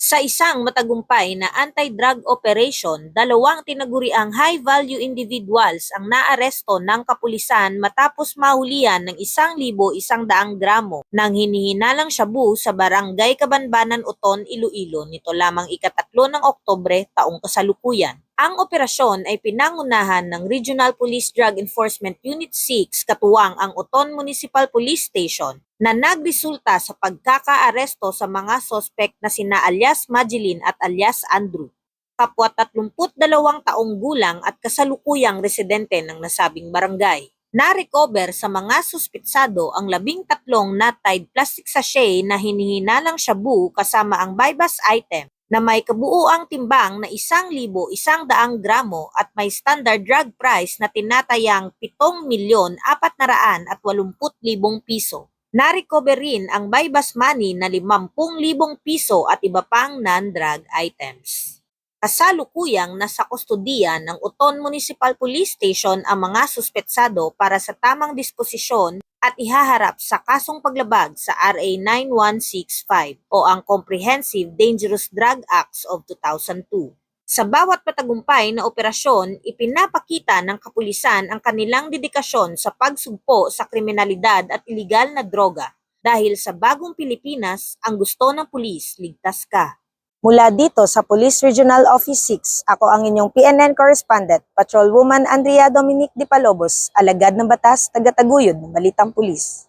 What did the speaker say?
Sa isang matagumpay na anti-drug operation, dalawang tinaguriang high-value individuals ang naaresto ng kapulisan matapos mahulihan ng 1,100 gramo ng hinihinalang shabu sa barangay Kabanbanan, Uton, Iloilo nito lamang ika-3 ng Oktubre taong kasalukuyan. Ang operasyon ay pinangunahan ng Regional Police Drug Enforcement Unit 6 katuwang ang Uton Municipal Police Station na nagresulta sa pagkakaaresto sa mga sospek na sina alias Mageline at alias Andrew, kapwa 32 taong gulang at kasalukuyang residente ng nasabing barangay. Na-recover sa mga suspitsado ang 13 na-tied plastic sachet na hinihinalang shabu kasama ang buy-bust item na may kabuuang timbang na 1,100 gramo at may standard drug price na tinatayang 7,480,000 piso. Na-recover rin ang buy-bust money na 50,000 piso at iba pang non-drug items. Kasalukuyang nasa kustodiya ng Uton Municipal Police Station ang mga suspetsado para sa tamang disposisyon at ihaharap sa kasong paglabag sa RA 9165 o ang Comprehensive Dangerous Drug Acts of 2002. Sa bawat patagumpay na operasyon, ipinapakita ng kapulisan ang kanilang dedikasyon sa pagsugpo sa kriminalidad at iligal na droga. Dahil sa bagong Pilipinas, ang gusto ng pulis, ligtas ka. Mula dito sa Police Regional Office 6, ako ang inyong PNN Correspondent, Patrolwoman Andrea Dominique Di Palobos, alagad ng batas, taga-taguyod ng Balitang Pulis.